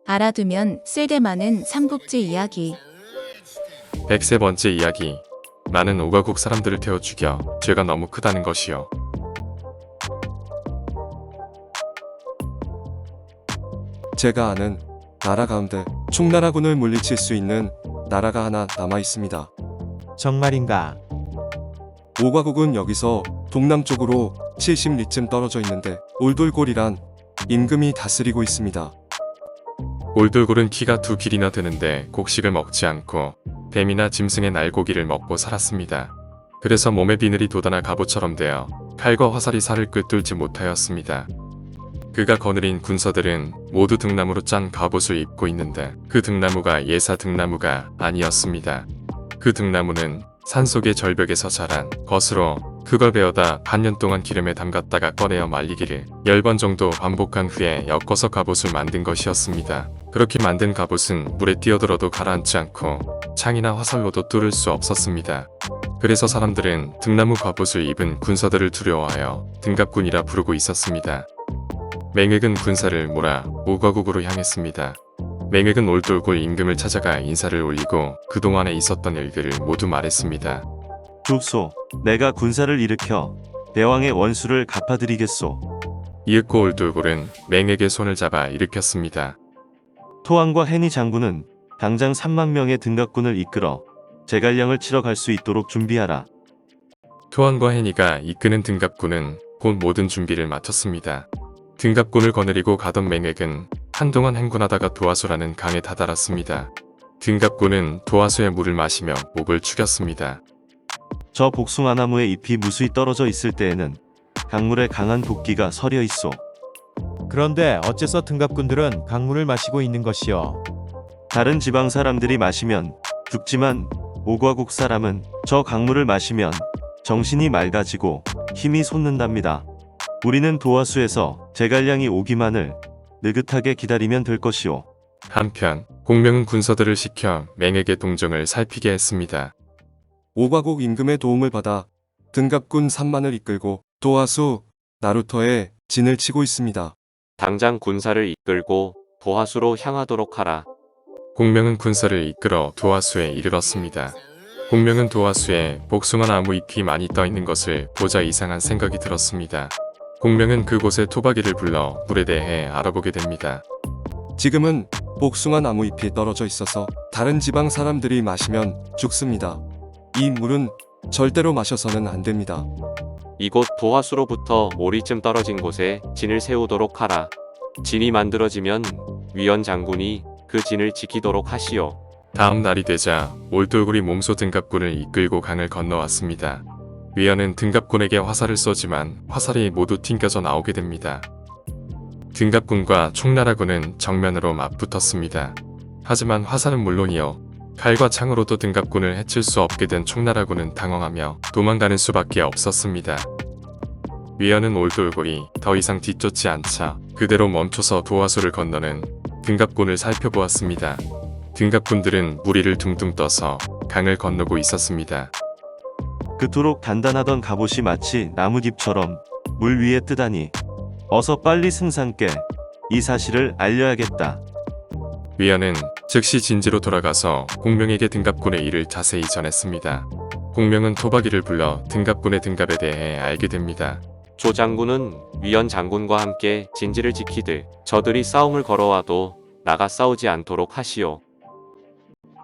알아두면 쓸데많은 삼국지 이야기. 103번째 이야기. 나는 오가국 사람들을 태워 죽여 죄가 너무 크다는 것이요. 제가 아는 나라 가운데 총나라군을 물리칠 수 있는 나라가 하나 남아 있습니다. 정말인가? 오가국은 여기서 동남쪽으로 70리쯤 떨어져 있는데 올돌골이란 임금이 다스리고 있습니다. 올돌골은 키가 2길이나 되는데 곡식을 먹지 않고 뱀이나 짐승의 날고기를 먹고 살았습니다. 그래서 몸에 비늘이 돋아나 갑옷처럼 되어 칼과 화살이 살을 꿰뚫지 못하였습니다. 그가 거느린 군사들은 모두 등나무로 짠 갑옷을 입고 있는데 그 등나무가 예사 등나무가 아니었습니다. 그 등나무는 산속의 절벽에서 자란 것으로 그걸 베어다 반년 동안 기름에 담갔다가 꺼내어 말리기를 10번 정도 반복한 후에 엮어서 갑옷을 만든 것이었습니다. 그렇게 만든 갑옷은 물에 뛰어들어도 가라앉지 않고 창이나 화살로도 뚫을 수 없었습니다. 그래서 사람들은 등나무 갑옷을 입은 군사들을 두려워하여 등갑군이라 부르고 있었습니다. 맹획은 군사를 몰아 오가국으로 향했습니다. 맹획은 올돌골 임금을 찾아가 인사를 올리고 그동안에 있었던 일들을 모두 말했습니다. 주소, 내가 군사를 일으켜 대왕의 원수를 갚아드리겠소. 이윽고 올돌골은 맹획의 손을 잡아 일으켰습니다. 토왕과 해니 장군은 당장 3만 명의 등갑군을 이끌어 제갈량을 치러 갈 수 있도록 준비하라. 토왕과 해니가 이끄는 등갑군은 곧 모든 준비를 마쳤습니다. 등갑군을 거느리고 가던 맹획은 한동안 행군하다가 도화수라는 강에 다다랐습니다. 등갑군은 도화수의 물을 마시며 목을 축였습니다. 저 복숭아나무의 잎이 무수히 떨어져 있을 때에는 강물에 강한 독기가 서려 있소. 그런데 어째서 등갑군들은 강물을 마시고 있는 것이요? 다른 지방 사람들이 마시면 죽지만 오가국 사람은 저 강물을 마시면 정신이 맑아지고 힘이 솟는답니다. 우리는 도화수에서 제갈량이 오기만을 느긋하게 기다리면 될 것이오. 한편 공명은 군사들을 시켜 맹획의 동정을 살피게 했습니다. 오가국 임금의 도움을 받아 등갑군 3만을 이끌고 도하수 나루터에 진을 치고 있습니다. 당장 군사를 이끌고 도하수로 향하도록 하라. 공명은 군사를 이끌어 도화수에 이르렀습니다. 공명은 도화수에 복숭아 나무 잎이 많이 떠 있는 것을 보자 이상한 생각이 들었습니다. 공명은 그곳에 토박이를 불러 물에 대해 알아보게 됩니다. 지금은 복숭아 나무 잎이 떨어져 있어서 다른 지방 사람들이 마시면 죽습니다. 이 물은 절대로 마셔서는 안 됩니다. 이곳 도하수로부터 오리쯤 떨어진 곳에 진을 세우도록 하라. 진이 만들어지면 위원 장군이 그 진을 지키도록 하시오. 다음 날이 되자 올돌골이 몸소 등갑군을 이끌고 강을 건너왔습니다. 위원은 등갑군에게 화살을 쏘지만 화살이 모두 튕겨져 나오게 됩니다. 등갑군과 총나라군은 정면으로 맞붙었습니다. 하지만 화살은 물론이요 칼과 창으로도 등갑군을 해칠 수 없게 된 총나라군은 당황하며 도망가는 수밖에 없었습니다. 위원은 올돌골이 더 이상 뒤쫓지 않자 그대로 멈춰서 도화수를 건너는 등갑군을 살펴보았습니다. 등갑군들은 무리를 둥둥 떠서 강을 건너고 있었습니다. 그토록 단단하던 갑옷이 마치 나뭇잎처럼 물 위에 뜨다니 어서 빨리 승상께 이 사실을 알려야겠다. 위원은 즉시 진지로 돌아가서 공명에게 등갑군의 일을 자세히 전했습니다. 공명은 토박이를 불러 등갑군의 등갑에 대해 알게 됩니다. 조 장군은 위원 장군과 함께 진지를 지키되 저들이 싸움을 걸어와도 나가 싸우지 않도록 하시오.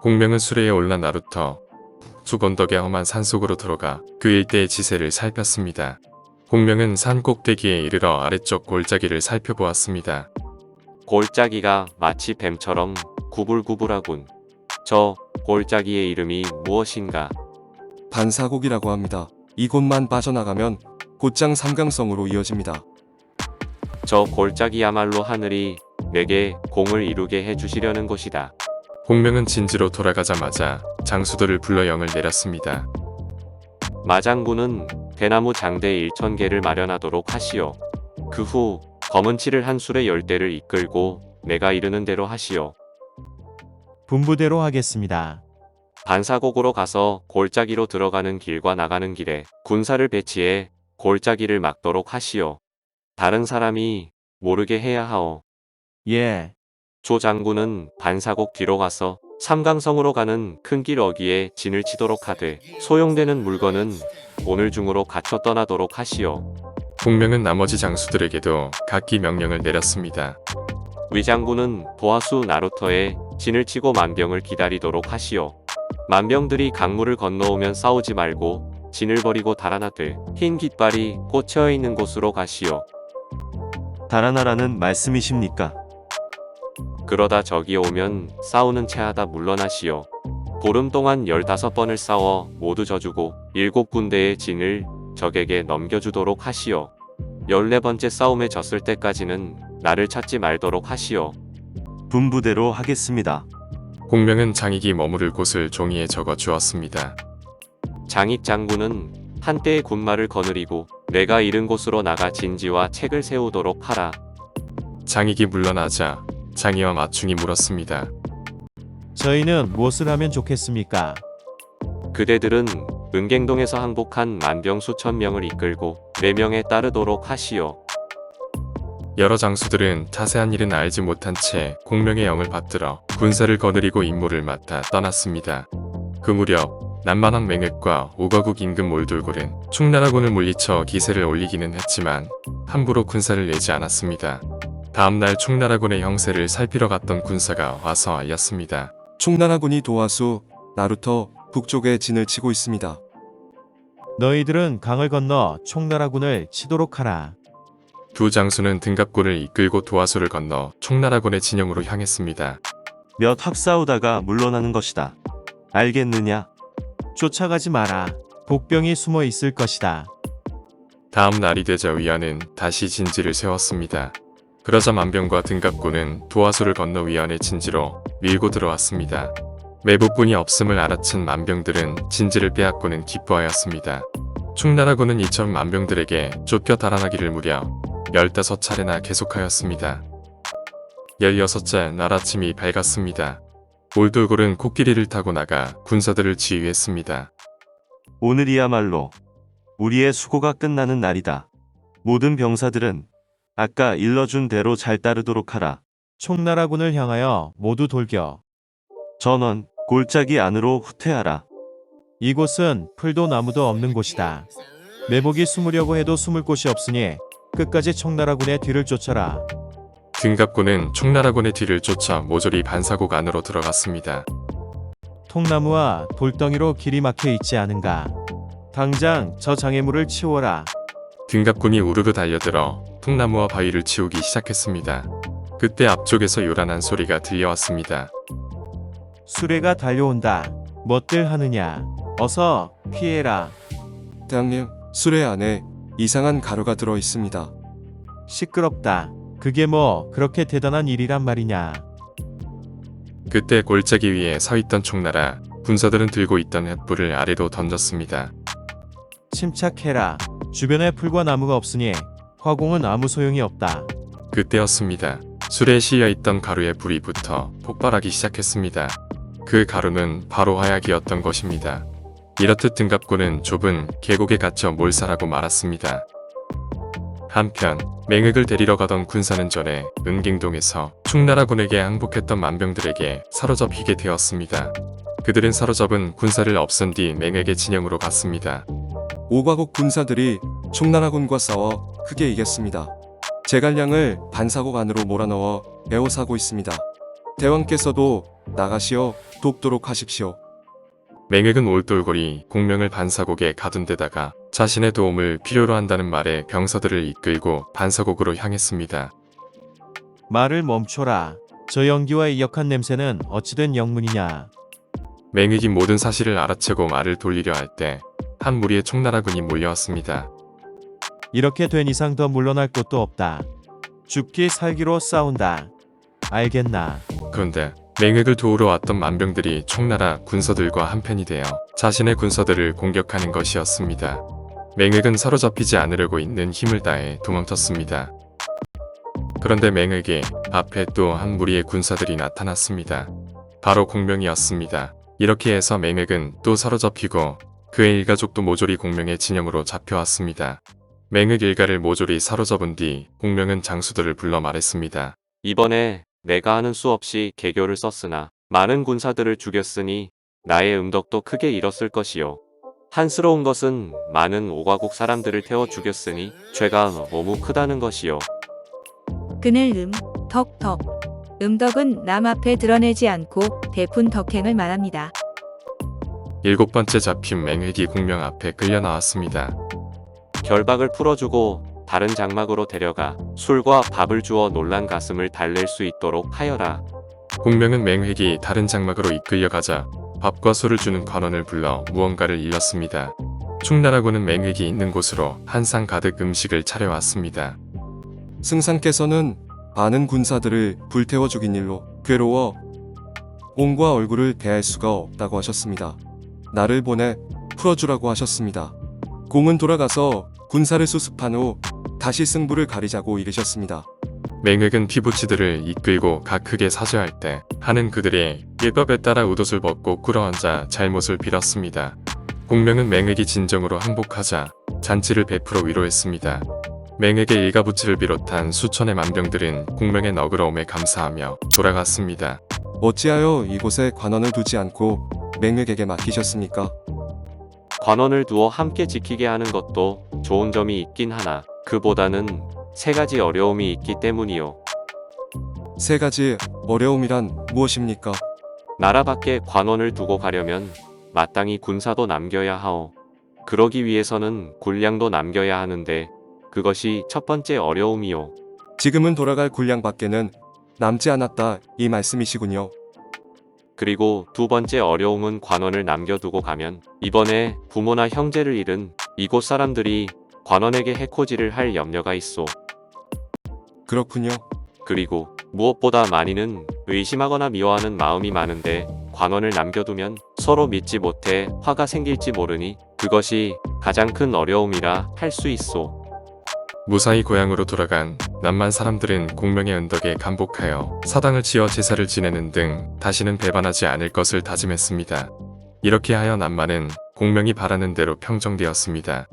공명은 수레에 올라 나루터 북쪽언덕의 험한 산속으로 들어가 그 일대의 지세를 살폈습니다. 공명은 산 꼭대기에 이르러 아래쪽 골짜기를 살펴보았습니다. 골짜기가 마치 뱀처럼 구불구불하군. 저 골짜기의 이름이 무엇인가? 반사곡이라고 합니다. 이곳만 빠져나가면 곧장 삼강성으로 이어집니다. 저 골짜기야말로 하늘이 내게 공을 이루게 해주시려는 곳이다. 공명은 진지로 돌아가자마자 장수들을 불러 영을 내렸습니다. 마장군은 대나무 장대 1000개를 마련하도록 하시오. 그 후 검은 칠을 한 술에 10대를 이끌고 내가 이르는 대로 하시오. 분부대로 하겠습니다. 반사곡으로 가서 골짜기로 들어가는 길과 나가는 길에 군사를 배치해 골짜기를 막도록 하시오. 다른 사람이 모르게 해야 하오. 예. 조 장군은 반사곡 뒤로 가서 삼강성으로 가는 큰 길 어귀에 진을 치도록 하되 소용되는 물건은 오늘 중으로 갖춰 떠나도록 하시오. 공명은 나머지 장수들에게도 각기 명령을 내렸습니다. 위장군은 도하수 나루터에 진을 치고 만병을 기다리도록 하시오. 만병들이 강물을 건너오면 싸우지 말고 진을 버리고 달아나되 흰 깃발이 꽂혀 있는 곳으로 가시오. 달아나라는 말씀이십니까? 그러다 적이 오면 싸우는 체하다 물러나시오. 보름 동안 15번을 싸워 모두 져주고 7군데의 진을 적에게 넘겨주도록 하시오. 14번째 싸움에 졌을 때까지는 나를 찾지 말도록 하시오. 분부대로 하겠습니다. 공명은 장익이 머무를 곳을 종이에 적어 주었습니다. 장익 장군은 한때의 군마를 거느리고 내가 이른 곳으로 나가 진지와 책을 세우도록 하라. 장익이 물러나자 장이와 마충이 물었습니다. 저희는 무엇을 하면 좋겠습니까? 그대들은 은갱동에서 항복한 만병 수천 명을 이끌고 4명에 따르도록 하시오. 여러 장수들은 자세한 일은 알지 못한 채 공명의 영을 받들어 군사를 거느리고 임무를 맡아 떠났습니다. 그 무렵 남만왕 맹획과 오거국 임금 몰돌골은 충나라군을 물리쳐 기세를 올리기는 했지만 함부로 군사를 내지 않았습니다. 다음날 충나라군의 형세를 살피러 갔던 군사가 와서 알렸습니다. 총나라군이 도하수, 나루터 북쪽에 진을 치고 있습니다. 너희들은 강을 건너 총나라군을 치도록 하라. 두 장수는 등갑군을 이끌고 도하수를 건너 총나라군의 진영으로 향했습니다. 몇 합 싸우다가 물러나는 것이다. 알겠느냐? 쫓아가지 마라. 복병이 숨어 있을 것이다. 다음 날이 되자 위안은 다시 진지를 세웠습니다. 그러자 만병과 등갑군은 도하수를 건너 위안의 진지로 밀고 들어왔습니다. 매복군이 없음을 알아챈 만병들은 진지를 빼앗고는 기뻐하였습니다. 충나라군은 이처럼 만병들에게 쫓겨 달아나기를 무려 15차례나 계속하였습니다. 16째 날 아침이 밝았습니다. 몰돌골은 코끼리를 타고 나가 군사들을 지휘했습니다. 오늘이야말로 우리의 수고가 끝나는 날이다. 모든 병사들은 아까 일러준 대로 잘 따르도록 하라. 총나라군을 향하여 모두 돌겨. 전원 골짜기 안으로 후퇴하라. 이곳은 풀도 나무도 없는 곳이다. 매복이 숨으려고 해도 숨을 곳이 없으니 끝까지 총나라군의 뒤를 쫓아라. 등갑군은 총나라군의 뒤를 쫓아 모조리 반사곡 안으로 들어갔습니다. 통나무와 돌덩이로 길이 막혀 있지 않은가. 당장 저 장애물을 치워라. 등갑군이 우르르 달려들어 통나무와 바위를 치우기 시작했습니다. 그때 앞쪽에서 요란한 소리가 들려왔습니다. 수레가 달려온다. 뭣들 하느냐. 어서 피해라. 대왕님, 수레 안에 이상한 가루가 들어 있습니다. 시끄럽다. 그게 뭐 그렇게 대단한 일이란 말이냐. 그때 골짜기 위에 서 있던 총나라 군사들은 들고 있던 횃불을 아래로 던졌습니다. 침착해라. 주변에 풀과 나무가 없으니 화공은 아무 소용이 없다. 그때였습니다. 수레에 실려 있던 가루에 불이 붙어 폭발하기 시작했습니다. 그 가루는 바로 화약이었던 것입니다. 이렇듯 등갑군은 좁은 계곡에 갇혀 몰살하고 말았습니다. 한편 맹획을 데리러 가던 군사는 전에 은갱동에서 충나라군에게 항복했던 만병들에게 사로잡히게 되었습니다. 그들은 사로잡은 군사를 없앤 뒤 맹획의 진영으로 갔습니다. 오과국 군사들이 총나라군과 싸워 크게 이겼습니다. 제갈량을 반사곡 안으로 몰아넣어 에워싸고 있습니다. 대왕께서도 나가시어 돕도록 하십시오. 맹획은 올돌골이 공명을 반사곡에 가둔 데다가 자신의 도움을 필요로 한다는 말에 병사들을 이끌고 반사곡으로 향했습니다. 말을 멈춰라. 저 연기와 이 역한 냄새는 어찌된 영문이냐. 맹획이 모든 사실을 알아채고 말을 돌리려 할 때 한 무리의 총나라군이 몰려왔습니다. 이렇게 된 이상 더 물러날 곳도 없다. 죽기 살기로 싸운다. 알겠나. 그런데 맹획을 도우러 왔던 만병들이 총나라 군서들과 한편이 되어 자신의 군서들을 공격하는 것이었습니다. 맹획은 사로잡히지 않으려고 있는 힘을 다해 도망쳤습니다. 그런데 맹획의 앞에 또 한 무리의 군사들이 나타났습니다. 바로 공명이었습니다. 이렇게 해서 맹획은 또 사로잡히고 그의 일가족도 모조리 공명의 진영으로 잡혀왔습니다. 맹획 일가를 모조리 사로잡은 뒤 공명은 장수들을 불러 말했습니다. 이번에 내가 하는 수 없이 개교를 썼으나 많은 군사들을 죽였으니 나의 음덕도 크게 잃었을 것이요. 한스러운 것은 많은 오과국 사람들을 태워 죽였으니 죄가 너무 크다는 것이요. 그늘 덕. 음덕은 남 앞에 드러내지 않고 베푼 덕행을 말합니다. 7번째 잡힌 맹획이 공명 앞에 끌려 나왔습니다. 결박을 풀어주고 다른 장막으로 데려가 술과 밥을 주어 놀란 가슴을 달랠 수 있도록 하여라. 공명은 맹획이 다른 장막으로 이끌려 가자 밥과 술을 주는 관원을 불러 무언가를 일렀습니다. 충나라군은 맹획이 있는 곳으로 한 상 가득 음식을 차려왔습니다. 승상께서는 많은 군사들을 불태워 죽인 일로 괴로워 몸과 얼굴을 대할 수가 없다고 하셨습니다. 나를 보내 풀어주라고 하셨습니다. 공은 돌아가서 군사를 수습한 후 다시 승부를 가리자고 이르셨습니다. 맹획은 피부치들을 이끌고 각크게 사죄할 때 하는 그들이 율법에 따라 웃옷을 벗고 꿇어앉아 잘못을 빌었습니다. 공명은 맹획이 진정으로 항복하자 잔치를 베풀어 위로했습니다. 맹획의 일가부치를 비롯한 수천의 만병들은 공명의 너그러움에 감사하며 돌아갔습니다. 어찌하여 이곳에 관원을 두지 않고 맹획에게 맡기셨습니까? 관원을 두어 함께 지키게 하는 것도 좋은 점이 있긴 하나 그보다는 3가지 어려움이 있기 때문이요. 3가지 어려움이란 무엇입니까? 나라 밖에 관원을 두고 가려면 마땅히 군사도 남겨야 하오. 그러기 위해서는 군량도 남겨야 하는데 그것이 첫 번째 어려움이요. 지금은 돌아갈 군량 밖에는 남지 않았다 이 말씀이시군요. 그리고 2번째 어려움은 관원을 남겨두고 가면 이번에 부모나 형제를 잃은 이곳 사람들이 관원에게 해코지를 할 염려가 있어. 그렇군요. 그리고 무엇보다 많이는 의심하거나 미워하는 마음이 많은데 관원을 남겨두면 서로 믿지 못해 화가 생길지 모르니 그것이 가장 큰 어려움이라 할 수 있어. 무사히 고향으로 돌아간 남만 사람들은 공명의 은덕에 감복하여 사당을 지어 제사를 지내는 등 다시는 배반하지 않을 것을 다짐했습니다. 이렇게 하여 남만은 공명이 바라는 대로 평정되었습니다.